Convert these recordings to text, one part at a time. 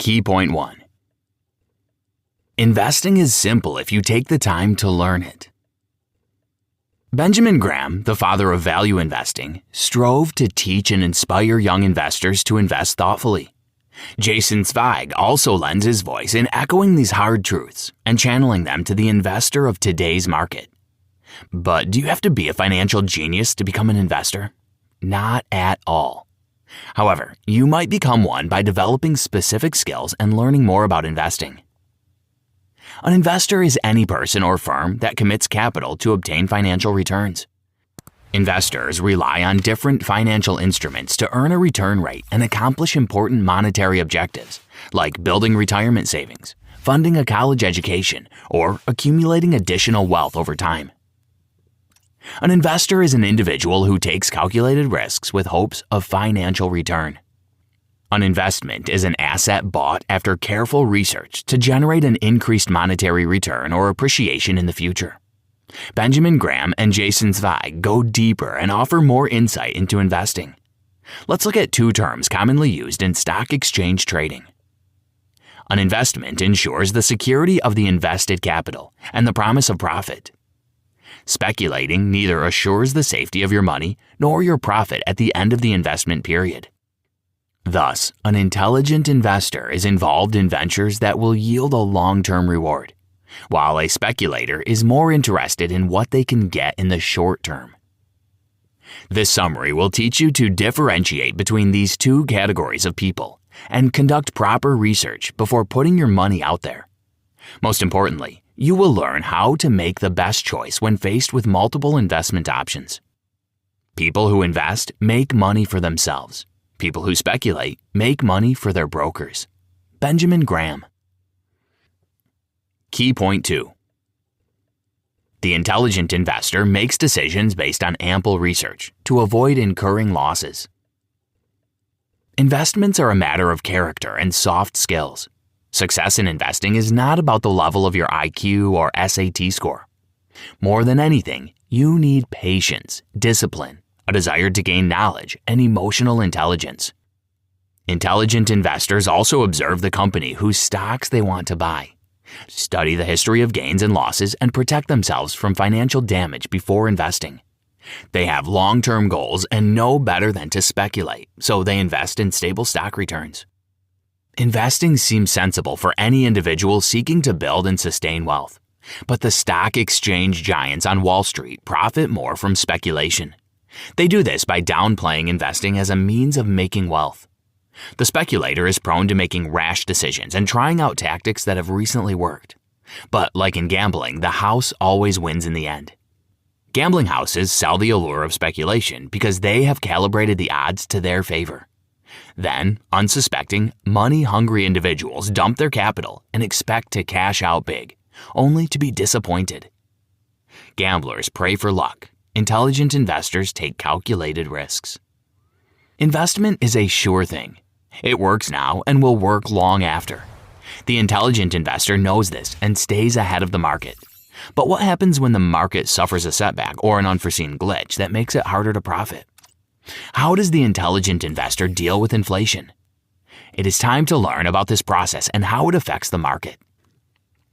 Key point 1. Investing is simple if you take the time to learn it. Benjamin Graham, the father of value investing, strove to teach and inspire young investors to invest thoughtfully. Jason Zweig also lends his voice in echoing these hard truths and channeling them to the investor of today's market. But do you have to be a financial genius to become an investor? Not at all. However, you might become one by developing specific skills and learning more about investing. An investor is any person or firm that commits capital to obtain financial returns. Investors rely on different financial instruments to earn a return rate and accomplish important monetary objectives, like building retirement savings, funding a college education, or accumulating additional wealth over time. An investor is an individual who takes calculated risks with hopes of financial return. An investment is an asset bought after careful research to generate an increased monetary return or appreciation in the future. Benjamin Graham and Jason Zweig go deeper and offer more insight into investing. Let's look at two terms commonly used in stock exchange trading. An investment ensures the security of the invested capital and the promise of profit. Speculating neither assures the safety of your money nor your profit at the end of the investment period. Thus, an intelligent investor is involved in ventures that will yield a long-term reward, while a speculator is more interested in what they can get in the short term. This summary will teach you to differentiate between these two categories of people and conduct proper research before putting your money out there. Most importantly, you will learn how to make the best choice when faced with multiple investment options. People who invest make money for themselves. People who speculate make money for their brokers. Benjamin Graham. Key point 2. The intelligent investor makes decisions based on ample research to avoid incurring losses. Investments are a matter of character and soft skills. Success in investing is not about the level of your IQ or SAT score. More than anything, you need patience, discipline, a desire to gain knowledge, and emotional intelligence. Intelligent investors also observe the company whose stocks they want to buy, study the history of gains and losses, and protect themselves from financial damage before investing. They have long-term goals and know better than to speculate, so they invest in stable stock returns. Investing seems sensible for any individual seeking to build and sustain wealth, but the stock exchange giants on Wall Street profit more from speculation. They do this by downplaying investing as a means of making wealth. The speculator is prone to making rash decisions and trying out tactics that have recently worked. But like in gambling, the house always wins in the end. Gambling houses sell the allure of speculation because they have calibrated the odds to their favor. Then, unsuspecting, money-hungry individuals dump their capital and expect to cash out big, only to be disappointed. Gamblers pray for luck. Intelligent investors take calculated risks. Investment is a sure thing. It works now and will work long after. The intelligent investor knows this and stays ahead of the market. But what happens when the market suffers a setback or an unforeseen glitch that makes it harder to profit? How does the intelligent investor deal with inflation? It is time to learn about this process and how it affects the market.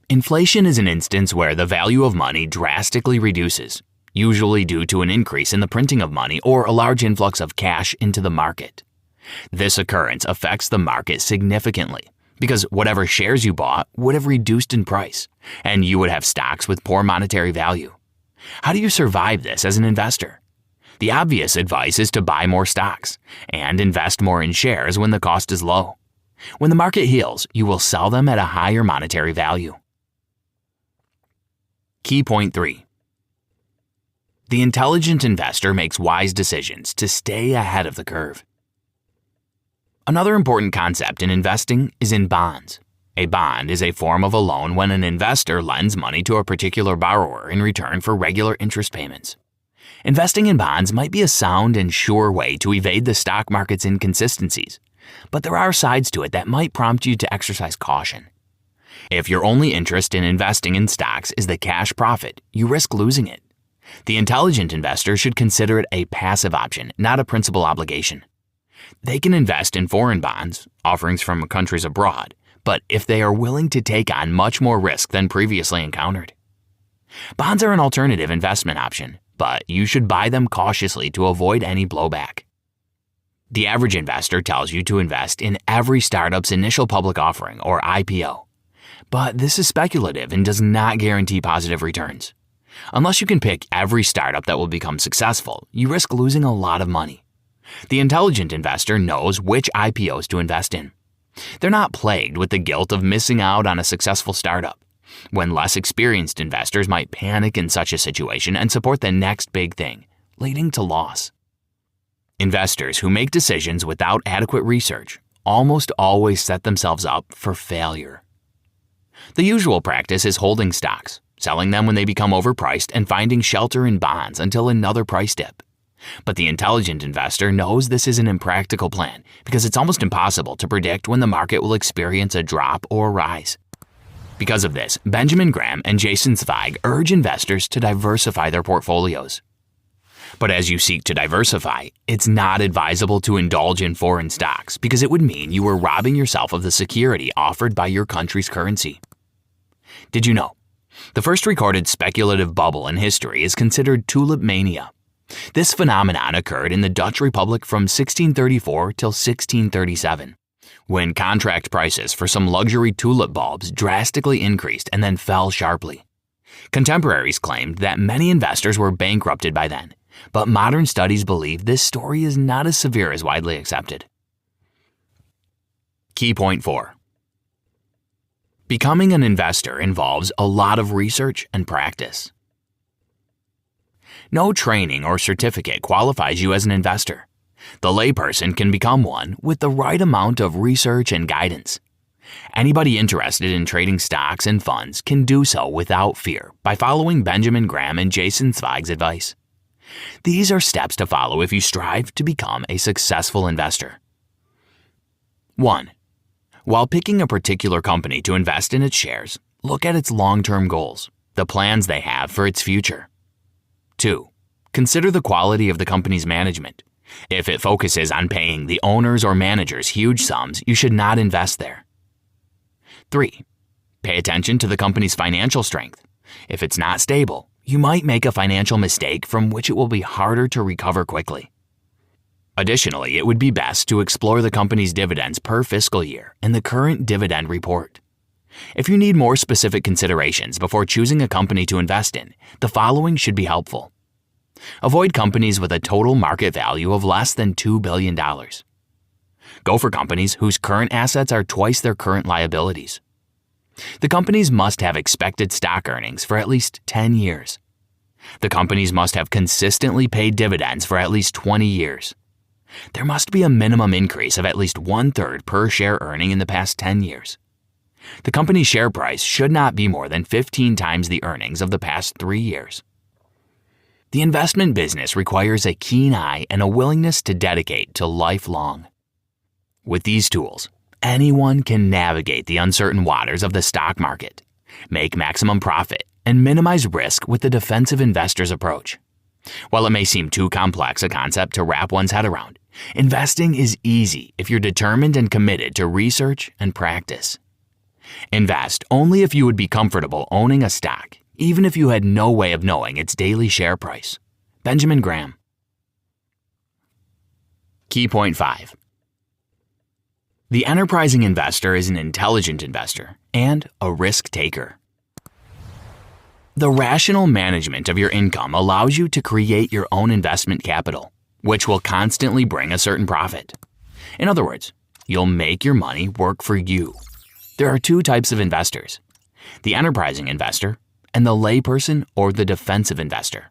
Inflation is an instance where the value of money drastically reduces, usually due to an increase in the printing of money or a large influx of cash into the market. This occurrence affects the market significantly because whatever shares you bought would have reduced in price, and you would have stocks with poor monetary value. How do you survive this as an investor? The obvious advice is to buy more stocks and invest more in shares when the cost is low. When the market heals, you will sell them at a higher monetary value. Key point 3. The intelligent investor makes wise decisions to stay ahead of the curve. Another important concept in investing is in bonds. A bond is a form of a loan when an investor lends money to a particular borrower in return for regular interest payments. Investing in bonds might be a sound and sure way to evade the stock market's inconsistencies, but there are sides to it that might prompt you to exercise caution. If your only interest in investing in stocks is the cash profit, you risk losing it. The intelligent investor should consider it a passive option, not a principal obligation. They can invest in foreign bonds, offerings from countries abroad, but if they are willing to take on much more risk than previously encountered. Bonds are an alternative investment option, but you should buy them cautiously to avoid any blowback. The average investor tells you to invest in every startup's initial public offering or IPO, but this is speculative and does not guarantee positive returns. Unless you can pick every startup that will become successful, you risk losing a lot of money. The intelligent investor knows which IPOs to invest in. They're not plagued with the guilt of missing out on a successful startup, when less experienced investors might panic in such a situation and support the next big thing, leading to loss. Investors who make decisions without adequate research almost always set themselves up for failure. The usual practice is holding stocks, selling them when they become overpriced, and finding shelter in bonds until another price dip. But the intelligent investor knows this is an impractical plan because it's almost impossible to predict when the market will experience a drop or rise. Because of this, Benjamin Graham and Jason Zweig urge investors to diversify their portfolios. But as you seek to diversify, it's not advisable to indulge in foreign stocks because it would mean you were robbing yourself of the security offered by your country's currency. Did you know? The first recorded speculative bubble in history is considered tulip mania. This phenomenon occurred in the Dutch Republic from 1634 till 1637, when contract prices for some luxury tulip bulbs drastically increased and then fell sharply. Contemporaries claimed that many investors were bankrupted by then, but modern studies believe this story is not as severe as widely accepted. Key point 4. Becoming an investor involves a lot of research and practice. No training or certificate qualifies you as an investor. The layperson can become one with the right amount of research and guidance. Anybody interested in trading stocks and funds can do so without fear by following Benjamin Graham and Jason Zweig's advice. These are steps to follow if you strive to become a successful investor. 1. While picking a particular company to invest in its shares, look at its long-term goals, the plans they have for its future. 2. Consider the quality of the company's management. If it focuses on paying the owners or managers huge sums, you should not invest there. 3. Pay attention to the company's financial strength. If it's not stable, you might make a financial mistake from which it will be harder to recover quickly. Additionally, it would be best to explore the company's dividends per fiscal year in the current dividend report. If you need more specific considerations before choosing a company to invest in, the following should be helpful. Avoid companies with a total market value of less than $2 billion. Go for companies whose current assets are twice their current liabilities. The companies must have expected stock earnings for at least 10 years. The companies must have consistently paid dividends for at least 20 years. There must be a minimum increase of at least 1/3 per share earning in the past 10 years. The company's share price should not be more than 15 times the earnings of the past 3 years. The investment business requires a keen eye and a willingness to dedicate to lifelong. With these tools, anyone can navigate the uncertain waters of the stock market, make maximum profit, and minimize risk with the defensive investor's approach. While it may seem too complex a concept to wrap one's head around, investing is easy if you're determined and committed to research and practice. Invest only if you would be comfortable owning a stock, even if you had no way of knowing its daily share price. Benjamin Graham. Key point 5. The enterprising investor is an intelligent investor and a risk taker. The rational management of your income allows you to create your own investment capital, which will constantly bring a certain profit. In other words, you'll make your money work for you. There are two types of investors: the enterprising investor and the layperson or the defensive investor.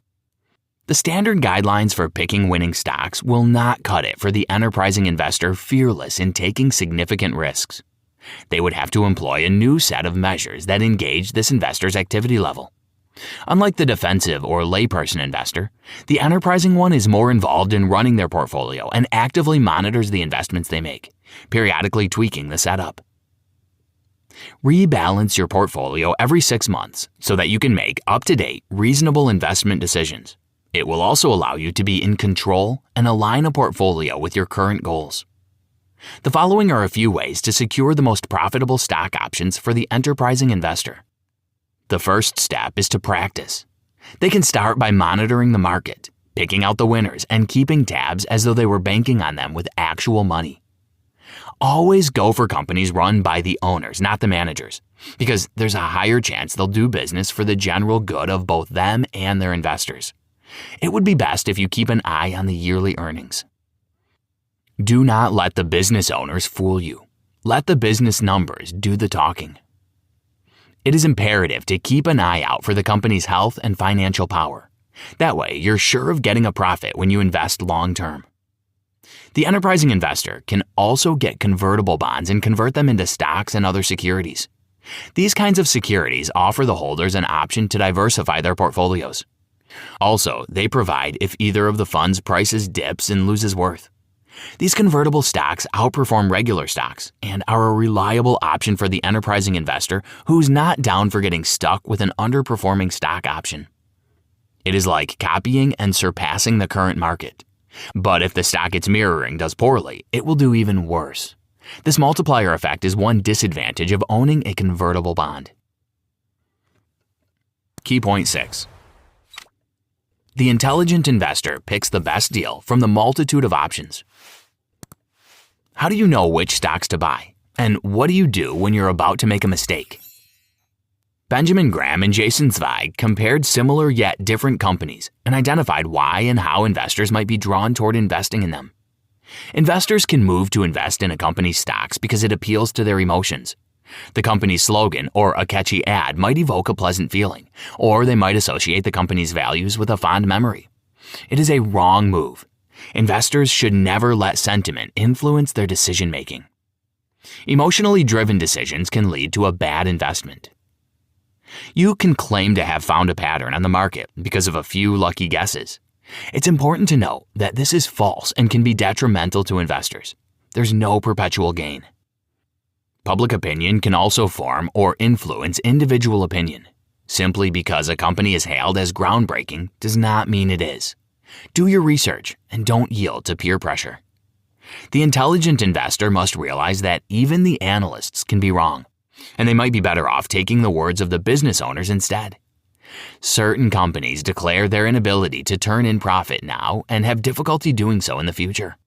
The standard guidelines for picking winning stocks will not cut it for the enterprising investor fearless in taking significant risks. They would have to employ a new set of measures that engage this investor's activity level. Unlike the defensive or layperson investor, the enterprising one is more involved in running their portfolio and actively monitors the investments they make, periodically tweaking the setup. Rebalance your portfolio every 6 months so that you can make up-to-date, reasonable investment decisions. It will also allow you to be in control and align a portfolio with your current goals. The following are a few ways to secure the most profitable stock options for the enterprising investor. The first step is to practice. They can start by monitoring the market, picking out the winners, and keeping tabs as though they were banking on them with actual money. Always go for companies run by the owners, not the managers, because there's a higher chance they'll do business for the general good of both them and their investors. It would be best if you keep an eye on the yearly earnings. Do not let the business owners fool you. Let the business numbers do the talking. It is imperative to keep an eye out for the company's health and financial power. That way, you're sure of getting a profit when you invest long term. The enterprising investor can also get convertible bonds and convert them into stocks and other securities. These kinds of securities offer the holders an option to diversify their portfolios. Also, they provide if either of the fund's prices dips and loses worth. These convertible stocks outperform regular stocks and are a reliable option for the enterprising investor who's not down for getting stuck with an underperforming stock option. It is like copying and surpassing the current market. But if the stock it's mirroring does poorly, it will do even worse. This multiplier effect is one disadvantage of owning a convertible bond. Key point 6. The intelligent investor picks the best deal from the multitude of options. How do you know which stocks to buy? And what do you do when you're about to make a mistake? Benjamin Graham and Jason Zweig compared similar yet different companies and identified why and how investors might be drawn toward investing in them. Investors can move to invest in a company's stocks because it appeals to their emotions. The company's slogan or a catchy ad might evoke a pleasant feeling, or they might associate the company's values with a fond memory. It is a wrong move. Investors should never let sentiment influence their decision-making. Emotionally driven decisions can lead to a bad investment. You can claim to have found a pattern on the market because of a few lucky guesses. It's important to note that this is false and can be detrimental to investors. There's no perpetual gain. Public opinion can also form or influence individual opinion. Simply because a company is hailed as groundbreaking does not mean it is. Do your research and don't yield to peer pressure. The intelligent investor must realize that even the analysts can be wrong, and they might be better off taking the words of the business owners instead. Certain companies declare their inability to turn in profit now and have difficulty doing so in the future.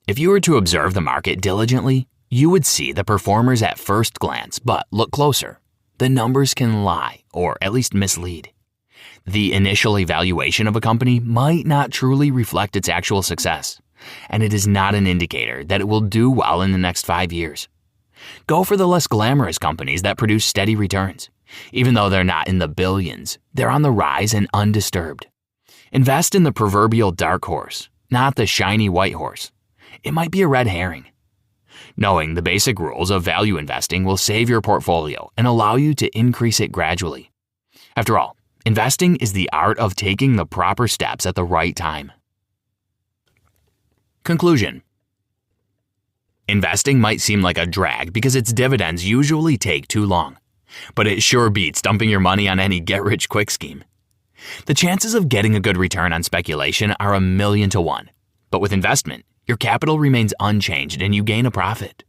If you were to observe the market diligently, you would see the performers at first glance, but look closer. The numbers can lie, or at least mislead. The initial evaluation of a company might not truly reflect its actual success, and it is not an indicator that it will do well in the next 5 years. Go for the less glamorous companies that produce steady returns. Even though they're not in the billions, they're on the rise and undisturbed. Invest in the proverbial dark horse, not the shiny white horse. It might be a red herring. Knowing the basic rules of value investing will save your portfolio and allow you to increase it gradually. After all, investing is the art of taking the proper steps at the right time. Conclusion. Investing might seem like a drag because its dividends usually take too long, but it sure beats dumping your money on any get-rich-quick scheme. The chances of getting a good return on speculation are 1,000,000 to 1, but with investment, your capital remains unchanged and you gain a profit.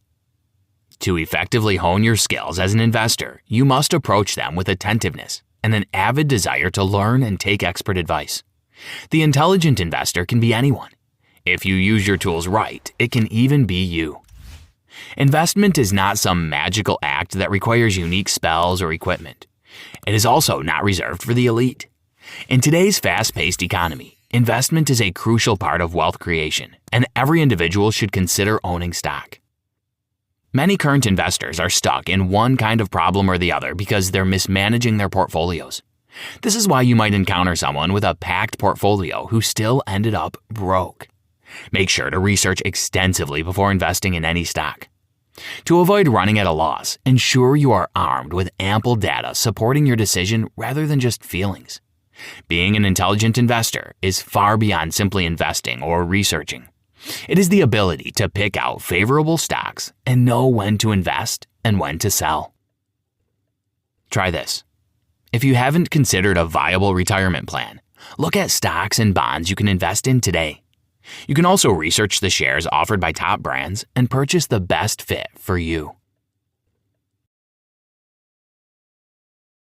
To effectively hone your skills as an investor, you must approach them with attentiveness and an avid desire to learn and take expert advice. The intelligent investor can be anyone. If you use your tools right, it can even be you. Investment is not some magical act that requires unique spells or equipment. It is also not reserved for the elite. In today's fast-paced economy, investment is a crucial part of wealth creation, and every individual should consider owning stock. Many current investors are stuck in one kind of problem or the other because they're mismanaging their portfolios. This is why you might encounter someone with a packed portfolio who still ended up broke. Make sure to research extensively before investing in any stock. To avoid running at a loss, ensure you are armed with ample data supporting your decision rather than just feelings. Being an intelligent investor is far beyond simply investing or researching. It is the ability to pick out favorable stocks and know when to invest and when to sell. Try this. If you haven't considered a viable retirement plan, look at stocks and bonds you can invest in today. You can also research the shares offered by top brands and purchase the best fit for you.